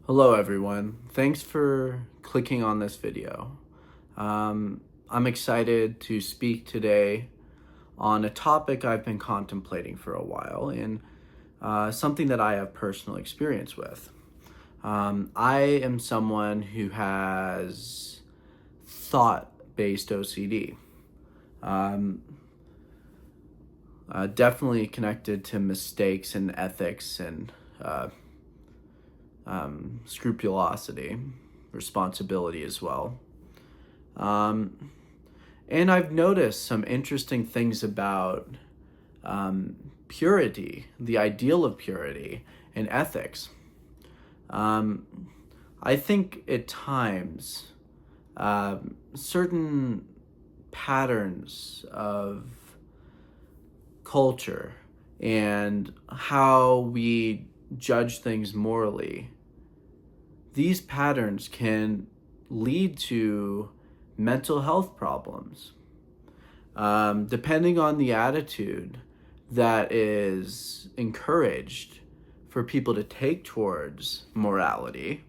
Hello everyone, thanks for clicking on this video. I'm excited to speak today on a topic I've been contemplating for a while and something that I have personal experience with. I am someone who has thought-based OCD. Um, Definitely connected to mistakes and ethics and scrupulosity, responsibility as well. Um, and I've noticed some interesting things about purity, the ideal of purity, and ethics. Um, I think at times certain patterns of culture and how we judge things morally, these patterns can lead to mental health problems. Depending on the attitude that is encouraged for people to take towards morality,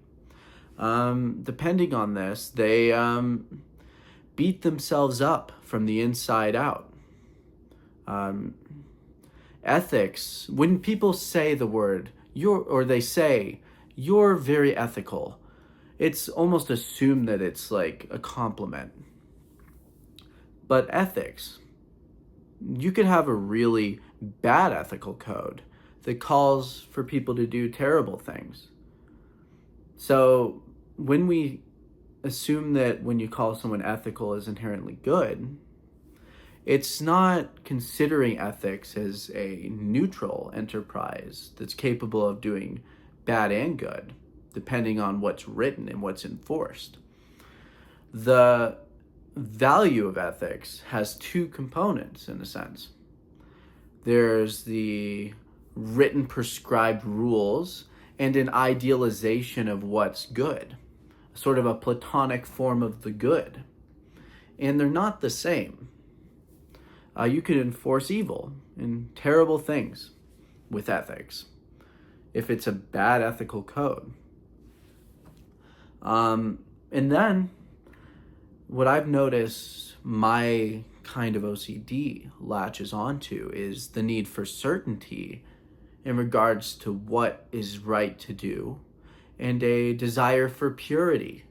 depending on this, they beat themselves up from the inside out. Um, Ethics, when people say the word, they say, you're very ethical, it's almost assumed that it's like a compliment. But ethics, you could have a really bad ethical code that calls for people to do terrible things. So when we assume that when you call someone ethical is inherently good, it's not considering ethics as a neutral enterprise that's capable of doing bad and good, depending on what's written and what's enforced. The value of ethics has two components, in a sense. There's the written prescribed rules and an idealization of what's good, sort of a platonic form of the good. And they're not the same. You can enforce evil and terrible things with ethics if it's a bad ethical code. And then what I've noticed my kind of OCD latches onto is the need for certainty in regards to what is right to do and a desire for purity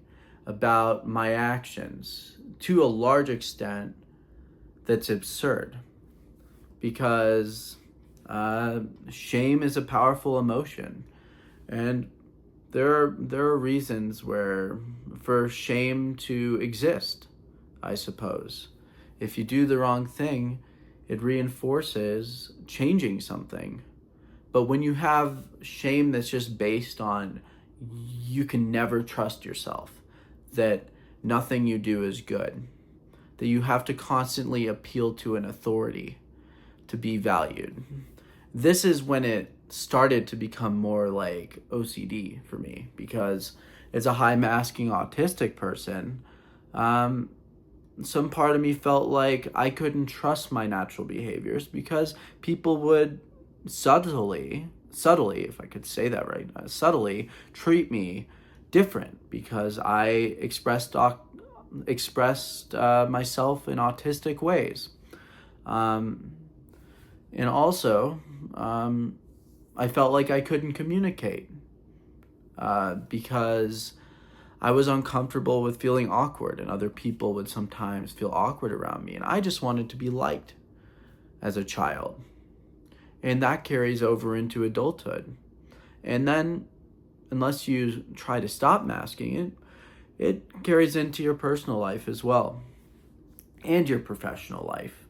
about my actions to a large extent that's absurd, because shame is a powerful emotion, and there are reasons where for shame to exist. I suppose if you do the wrong thing, it reinforces changing something. But when you have shame that's just based on you can never trust yourself, that nothing you do is good, that you have to constantly appeal to an authority to be valued. This is when it started to become more like OCD for me, because as a high masking autistic person, some part of me felt like I couldn't trust my natural behaviors because people would subtly, if I could say that right, subtly treat me different because I expressed myself in autistic ways. And also, I felt like I couldn't communicate because I was uncomfortable with feeling awkward, and other people would sometimes feel awkward around me. And I just wanted to be liked as a child. And that carries over into adulthood. And then, unless you try to stop masking it, it carries into your personal life as well, and your professional life.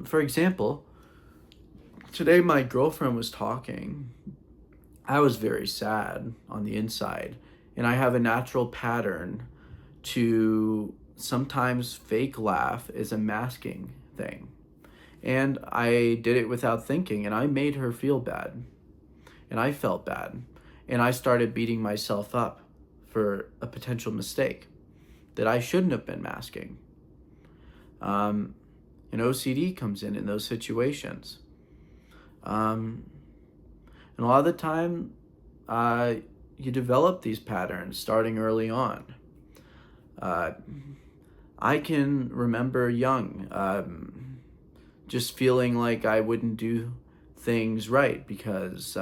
For example, today my girlfriend was talking. I was very sad on the inside, and I have a natural pattern to sometimes fake laugh as a masking thing. And I did it without thinking, and I made her feel bad. And I felt bad. And I started beating myself up for a potential mistake that I shouldn't have been masking. And OCD comes in those situations. And a lot of the time, you develop these patterns starting early on. I can remember young, just feeling like I wouldn't do things right because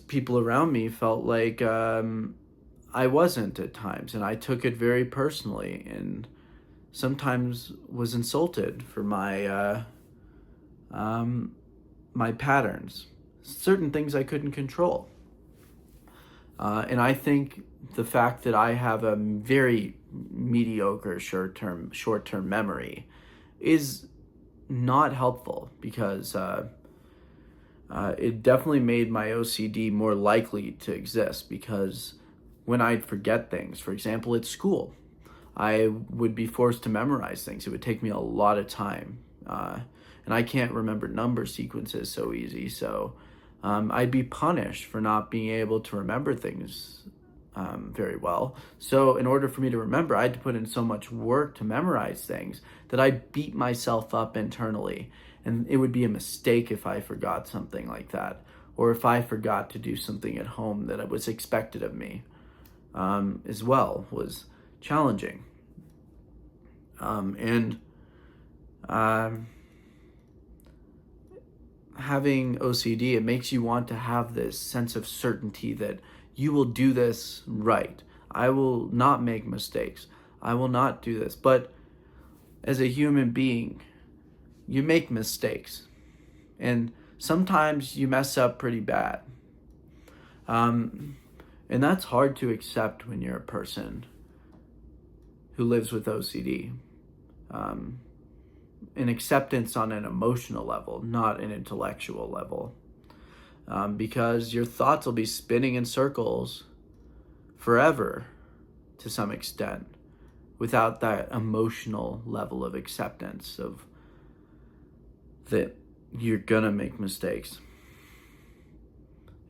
people around me felt like I wasn't at times, and I took it very personally, and sometimes was insulted for my patterns, certain things I couldn't control. And I think the fact that I have a very mediocre short-term memory is not helpful, because it definitely made my OCD more likely to exist, because when I'd forget things, for example, at school, I would be forced to memorize things. It would take me a lot of time. And I can't remember number sequences so easy. So I'd be punished for not being able to remember things very well. So in order for me to remember, I had to put in so much work to memorize things that I beat myself up internally. And it would be a mistake if I forgot something like that, or if I forgot to do something at home that was expected of me as well, was challenging. Having OCD, it makes you want to have this sense of certainty that you will do this right. I will not make mistakes. I will not do this. But as a human being, you make mistakes. And sometimes you mess up pretty bad. And that's hard to accept when you're a person who lives with OCD. An acceptance on an emotional level, not an intellectual level. Because your thoughts will be spinning in circles forever to some extent without that emotional level of acceptance of that you're gonna make mistakes.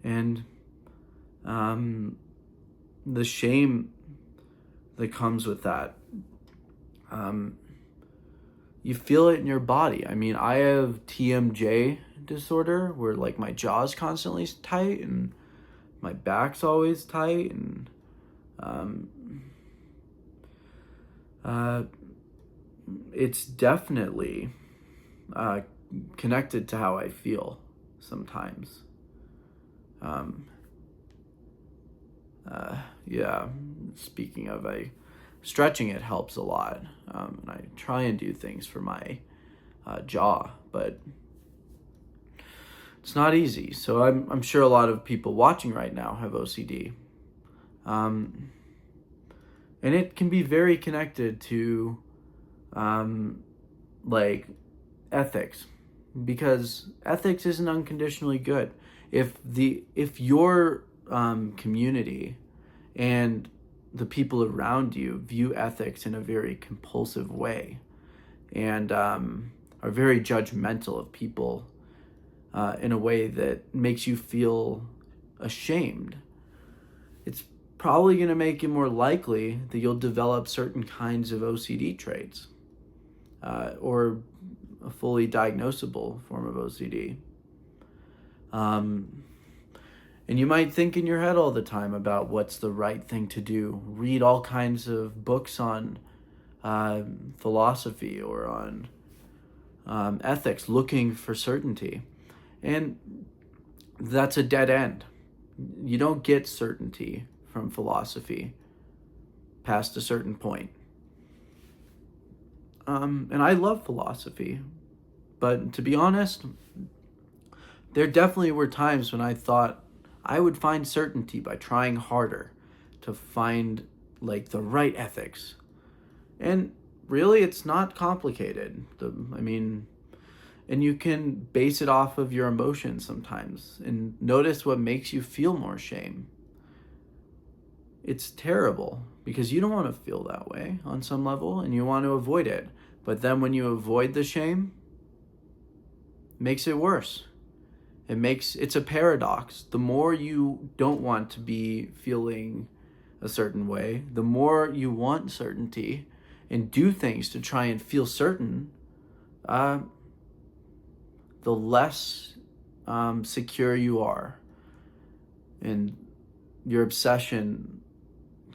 And the shame that comes with that, you feel it in your body. I mean, I have TMJ disorder, where like my jaw's constantly tight and my back's always tight, and it's definitely connected to how I feel sometimes. Yeah, speaking of, stretching, it helps a lot. And I try and do things for my jaw, but it's not easy. So I'm sure a lot of people watching right now have OCD. And it can be very connected to like ethics, because ethics isn't unconditionally good. If your community and the people around you view ethics in a very compulsive way, and are very judgmental of people in a way that makes you feel ashamed, it's probably going to make it more likely that you'll develop certain kinds of OCD traits, or a fully diagnosable form of OCD. And you might think in your head all the time about what's the right thing to do. Read all kinds of books on philosophy or on ethics, looking for certainty. And that's a dead end. You don't get certainty from philosophy past a certain point. And I love philosophy, but to be honest, there definitely were times when I thought I would find certainty by trying harder to find like the right ethics. And really, it's not complicated. And you can base it off of your emotions sometimes, and notice what makes you feel more shame. It's terrible because you don't want to feel that way on some level, and you want to avoid it. But then when you avoid the shame, it makes it worse. It's a paradox. The more you don't want to be feeling a certain way, the more you want certainty and do things to try and feel certain, the less secure you are. and your obsession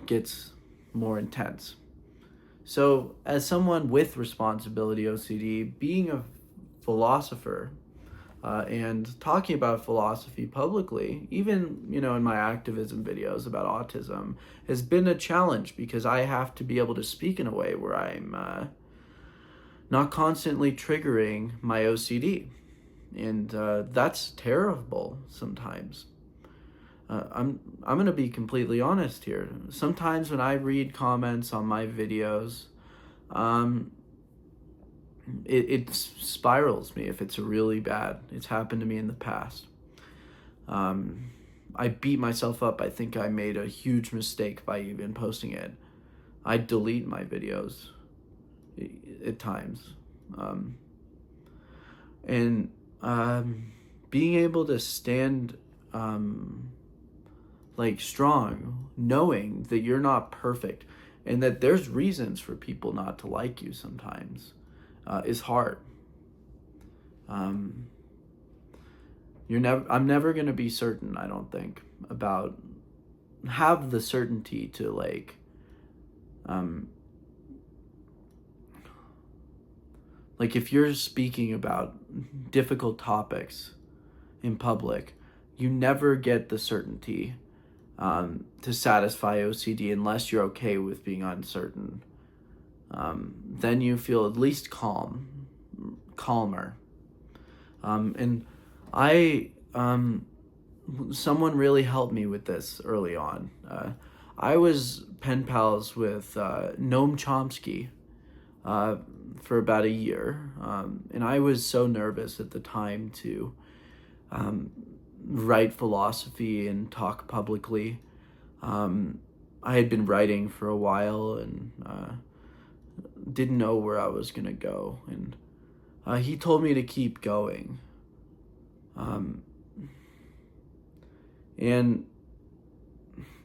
gets more intense. So, as someone with responsibility OCD, being a philosopher and talking about philosophy publicly, even in my activism videos about autism, has been a challenge because I have to be able to speak in a way where I'm not constantly triggering my OCD, and that's terrible sometimes. I'm gonna be completely honest here. Sometimes when I read comments on my videos, it spirals me if it's really bad. It's happened to me in the past. I beat myself up. I think I made a huge mistake by even posting it. I delete my videos at times. And being able to stand strong, knowing that you're not perfect and that there's reasons for people not to like you sometimes, is hard. I'm never going to be certain, I don't think, have the certainty to if you're speaking about difficult topics in public, you never get the certainty to satisfy OCD unless you're okay with being uncertain. Then you feel at least calmer. And someone really helped me with this early on. I was pen pals with Noam Chomsky for about a year, and I was so nervous at the time to write philosophy and talk publicly. I had been writing for a while and didn't know where I was going to go, and he told me to keep going. And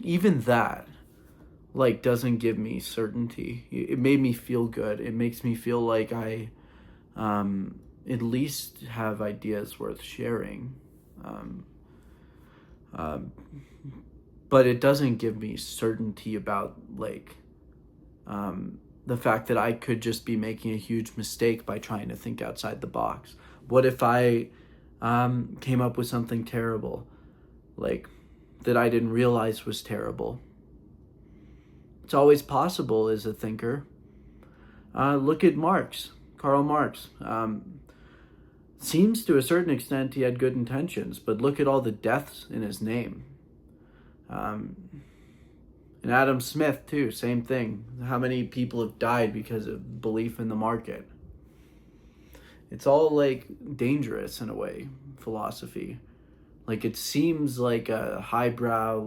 even that doesn't give me certainty. It made me feel good. It makes me feel like I at least have ideas worth sharing. But it doesn't give me certainty about the fact that I could just be making a huge mistake by trying to think outside the box. What if I came up with something terrible, that I didn't realize was terrible? It's always possible as a thinker. Look at Karl Marx. Seems to a certain extent he had good intentions, but look at all the deaths in his name. And Adam Smith too, same thing. How many people have died because of belief in the market? It's all dangerous in a way, philosophy. It seems like a highbrow,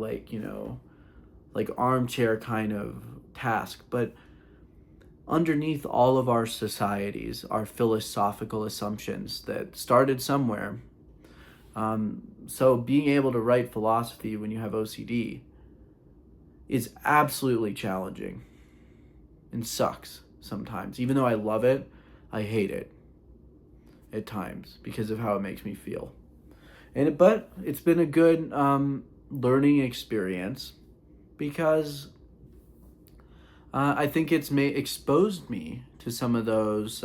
armchair kind of task, but underneath all of our societies are philosophical assumptions that started somewhere. So being able to write philosophy when you have OCD is absolutely challenging and sucks sometimes. Even though I love it, I hate it at times because of how it makes me feel. But it's been a good learning experience because I think it's exposed me to some of those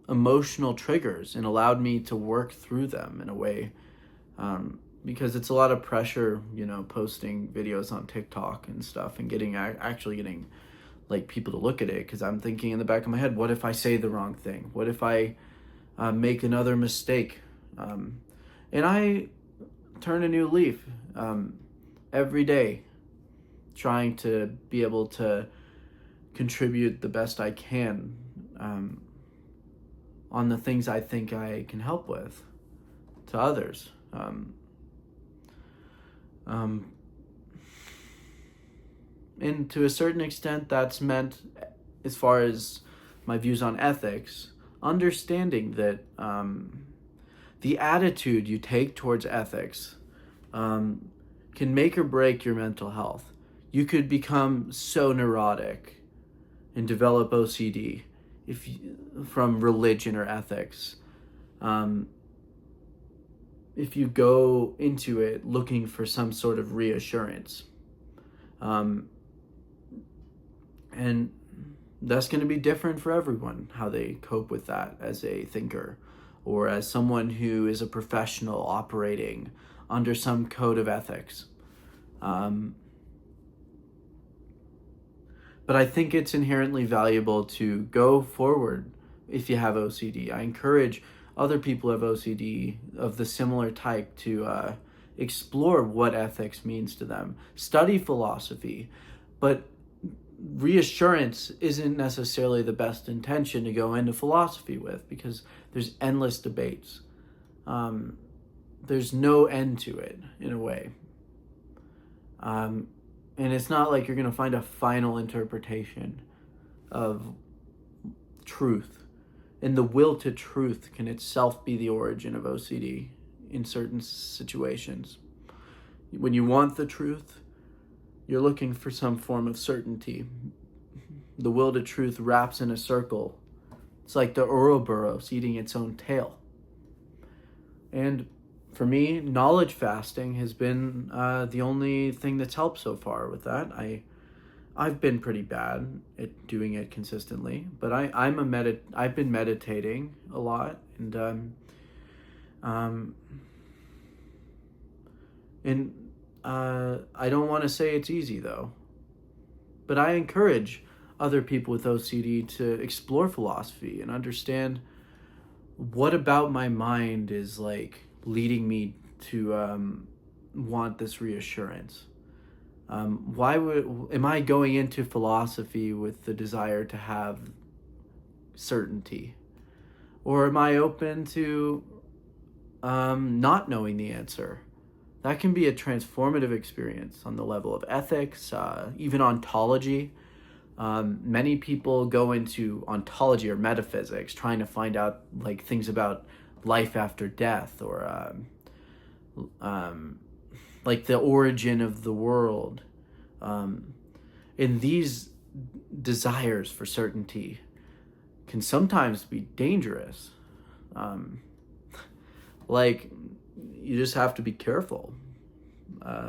emotional triggers and allowed me to work through them in a way, because it's a lot of pressure, posting videos on TikTok and stuff and actually getting people to look at it, because I'm thinking in the back of my head, what if I say the wrong thing? What if I make another mistake? And I turn a new leaf every day, trying to be able to contribute the best I can on the things I think I can help with to others. And to a certain extent, that's meant, as far as my views on ethics, understanding that the attitude you take towards ethics can make or break your mental health. You could become so neurotic and develop OCD from religion or ethics, if you go into it looking for some sort of reassurance. And that's going to be different for everyone, how they cope with that as a thinker or as someone who is a professional operating under some code of ethics. But I think it's inherently valuable to go forward if you have OCD. I encourage other people who have OCD of the similar type to explore what ethics means to them. Study philosophy, but reassurance isn't necessarily the best intention to go into philosophy with, because there's endless debates. There's no end to it, in a way. And it's not like you're going to find a final interpretation of truth. And the will to truth can itself be the origin of OCD in certain situations. When you want the truth, you're looking for some form of certainty. The will to truth wraps in a circle. It's like the Ouroboros eating its own tail. And for me, knowledge fasting has been the only thing that's helped so far with that. I've been pretty bad at doing it consistently, but I've been meditating a lot, and I don't want to say it's easy though, but I encourage other people with OCD to explore philosophy and understand what about my mind is like leading me to want this reassurance. Am I going into philosophy with the desire to have certainty, or am I open to not knowing the answer? That can be a transformative experience on the level of ethics, even ontology. Many people go into ontology or metaphysics trying to find out like things about life after death, or like the origin of the world. And these desires for certainty can sometimes be dangerous. Like, you just have to be careful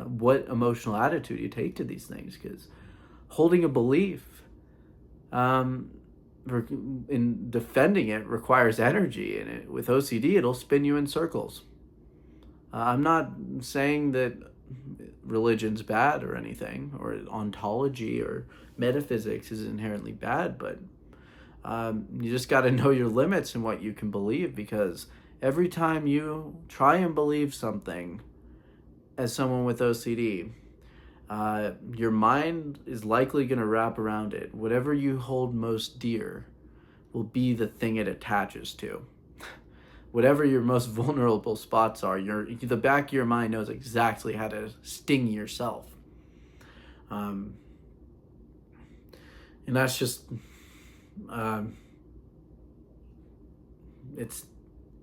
what emotional attitude you take to these things, because holding a belief in defending it requires energy, and with OCD it'll spin you in circles. I'm not saying that religion's bad or anything, or ontology or metaphysics is inherently bad, but you just got to know your limits and what you can believe, because every time you try and believe something as someone with OCD, your mind is likely going to wrap around it. Whatever you hold most dear will be the thing it attaches to. Whatever your most vulnerable spots are, the back of your mind knows exactly how to sting yourself. And that's just,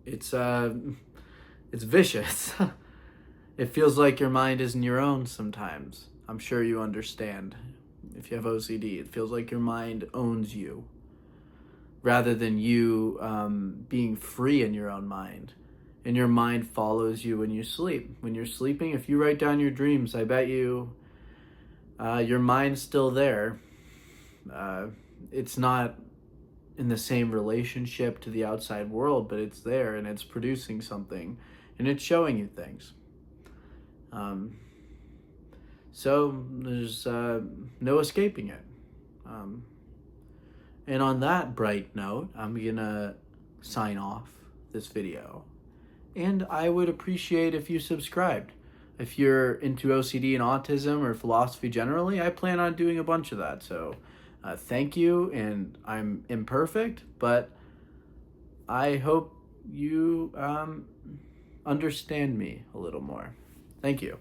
it's vicious. It feels like your mind isn't your own sometimes. I'm sure you understand. If you have OCD, it feels like your mind owns you, rather than you being free in your own mind. And your mind follows you when you sleep. When you're sleeping, if you write down your dreams, I bet you your mind's still there. It's not in the same relationship to the outside world, but it's there, and it's producing something, and it's showing you things. So there's no escaping it. And on that bright note, I'm gonna sign off this video. And I would appreciate if you subscribed. If you're into OCD and autism or philosophy generally, I plan on doing a bunch of that. So thank you, and I'm imperfect, but I hope you understand me a little more. Thank you.